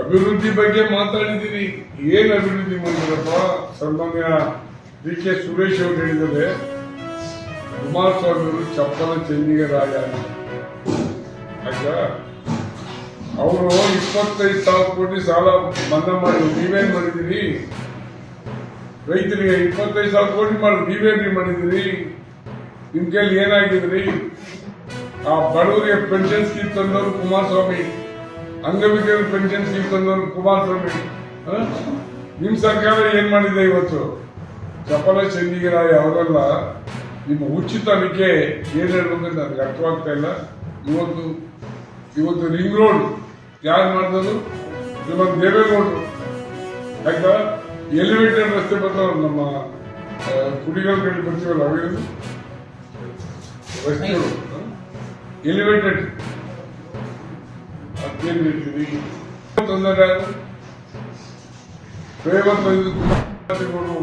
ಅಭಿವೃದ್ಧಿ ಬಗ್ಗೆ ಮಾತಾಡಿದ್ದೀನಿ. ಏನ್ ಅಭಿವೃದ್ಧಿ ಮಾಡಿದ್ರಪ್ಪ? ಸನ್ಮಾನ್ಯ ಡಿ ಕೆ ಸುರೇಶ್ ಅವರು ಹೇಳಿದರೆ ಕುಮಾರಸ್ವಾಮಿ ಅವರು ಚಪ್ಪಲ ಚೆನ್ನಿಗೆ ರಾಜ ಆಯ್ತಾ. ಅವರು 25,000 ಕೋಟಿ ಸಾಲ ಮನ್ನಾ ಮಾಡಿದ್ರು. ನೀವೇನ್ ಮಾಡಿದಿರಿ? ರೈತರಿಗೆ 25,000 ಕೋಟಿ ಮಾಡಿದ್ರು. ನೀವೇನ್ರಿ ಮಾಡಿದಿರಿ? ನಿಮ್ ಕೈಲಿ ಏನಾಗಿದ್ರಿ? ಆ ಬಡವರಿಗೆ ಪೆನ್ಷನ್ ಸ್ಕೀಮ್ ತಂದವರು ಕುಮಾರಸ್ವಾಮಿ, ಅಂಗವಿಕಲರ ಪೆನ್ಷನ್ ಸ್ಕೀಮ್ ತಂದವರು ಕುಮಾರಸ್ವಾಮಿ. ನಿಮ್ ಸರ್ಕಾರ ಏನ್ ಮಾಡಿದೆ ಇವತ್ತು? ಚಪಲ ಚೆನ್ನಿಗರಾಯ ಅವರೆಲ್ಲ ನಿಮ್ಮ ಉಚಿತನಿಕೆ ಏನ್ ಹೇಳ್ಬೇಕಂತ ನನಗೆ ಅರ್ಥವಾಗ್ತಾ ಇಲ್ಲ. ಇವತ್ತು ರಿಂಗ್ ರೋಡ್ ಯಾರು ಮಾಡಿದ್ರು? ನಿಮ್ಮ ದೇವೇಗೌಡರು. ಯಾಕ ಎಲಿವೇಟೆಡ್ ರಸ್ತೆ ಬರ್ತಾವ ನಮ್ಮ ಕುಡಿಗಳ ಕಡೆ ಬರ್ತೀವಲ್ಲ ಅವೇನು ರಸ್ತೆಗಳು ಎಲಿವೇಟೆಡ್ ಅದೇನು ಹೇಳ್ತೀವಿ ತೊಂದರೆ.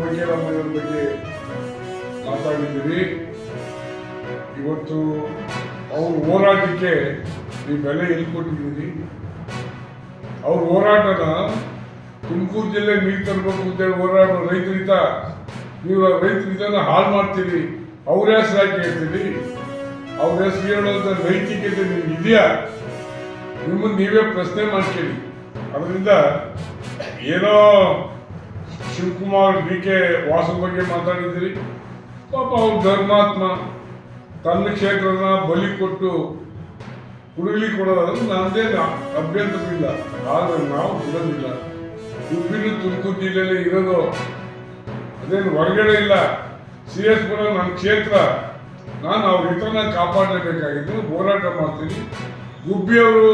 ವಕೀಲಮ್ಮನವ್ರ ಬಗ್ಗೆ ಮಾತಾಡಿದ್ದೀರಿ. ಇವತ್ತು ಅವ್ರ ಹೋರಾಟಕ್ಕೆ ನೀವು ಬೆಲೆ ಎಲ್ಲಿ ಕೊಟ್ಟಿದ್ದೀರಿ? ಅವ್ರ ಹೋರಾಟನ ತುಮಕೂರು ಜಿಲ್ಲೆ ನೀರು ತರಬೇಕು ಅಂತೇಳಿ ಹೋರಾಟ ರೈತರಿತ ನೀವು ರೈತರಿತನ ಹಾಳು ಮಾಡ್ತೀರಿ. ಅವ್ರ ಹೆಸರು ಯಾಕೆ ಹೇಳ್ತೀರಿ? ಅವ್ರ ಹೆಸರು ಹೇಳೋದ ನೈತಿಕತೆ ನಿಮ್ಗೆ ಇದೆಯಾ? ನಿಮ್ಮನ್ನು ನೀವೇ ಪ್ರಶ್ನೆ ಮಾಡ್ತೀರಿ. ಅದರಿಂದ ಏನೋ ಶಿವಕುಮಾರ್ ಡಿ ಕೆ ವಾಸು ಬಗ್ಗೆ ಮಾತಾಡಿದ್ದೀರಿ. ಪಾಪ ಅವ್ರ ಧರ್ಮಾತ್ಮ ತನ್ನ ಕ್ಷೇತ್ರನ ಬಲಿ ಕೊಟ್ಟು ಕುಡಿಲಿ ಕೊಡೋದಾದ್ರೆ ನಮ್ದೇನು ಅಭ್ಯಂತರವಿಲ್ಲ. ಆದ್ರೆ ನಾವು ಬಿಡೋದಿಲ್ಲ. ಗುಬ್ಬಿನೂ ತುಮಕೂರು ಜಿಲ್ಲೆಯಲ್ಲಿ ಇರೋದು, ಅದೇನು ಹೊರಗಡೆ ಇಲ್ಲ. CS ಪುರ ನನ್ನ ಕ್ಷೇತ್ರ. ನಾನು ಅವ್ರ ಹಿತನ ಕಾಪಾಡಲೇಬೇಕಾಗಿದ್ದು ಹೋರಾಟ ಮಾಡ್ತೀನಿ. ಗುಬ್ಬಿಯವರು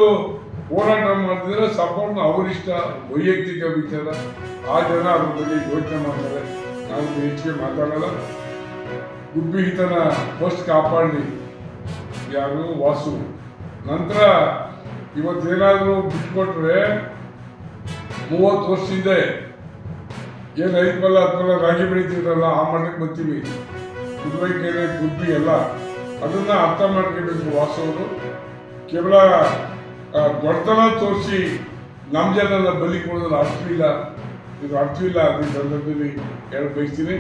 ಹೋರಾಟ ಮಾಡ್ತಿದ್ರೆ ಸಪೋರ್ಟ್ ಅವರಿಷ್ಟ, ವೈಯಕ್ತಿಕ ವಿಚಾರ. ಆ ಜನ ಅದ್ರ ಬಗ್ಗೆ ಯೋಚನೆ ಮಾಡ್ತಾರೆ. ನಾನು ಹೆಚ್ಚಿಗೆ ಮಾತಾಡಲ್ಲ. ಗುಬ್ಬಿ ಹಿತನ ಫಸ್ಟ್ ಕಾಪಾಡಲಿ ಯಾರು? ವಾಸು. ನಂತರ ಇವತ್ತೇನಾದರೂ ಬಿಟ್ಕೊಟ್ರೆ 30 ವರ್ಷದಿಂದ ಏನು 5 ಬಲ್ಲ 10 ಬಲ್ಲ ರಾಗಿ ಬೆಳಿತಿದ್ರಲ್ಲ ಆ ಮಟ್ಟಕ್ಕೆ ಬರ್ತೀವಿ. ಕುದುರೆಕೆರೆ ಗುಬ್ಬಿ ಎಲ್ಲ ಅದನ್ನ ಅರ್ಥ ಮಾಡ್ಕೋಬೇಕು ವಾಸು ಅವರು. ಕೇವಲ ದೊಡ್ಡತನ ತೋರಿಸಿ ನಮ್ಮ ಜನನ ಬಲಿ ಕೊಡೋದ್ರ ಅರ್ಥವಿಲ್ಲ. ಇದು ಅರ್ಥವಿಲ್ಲ. ಅದ್ರ ಸಂದರ್ಭದಲ್ಲಿ ಹೇಳ ಬಯಸ್ತೀನಿ.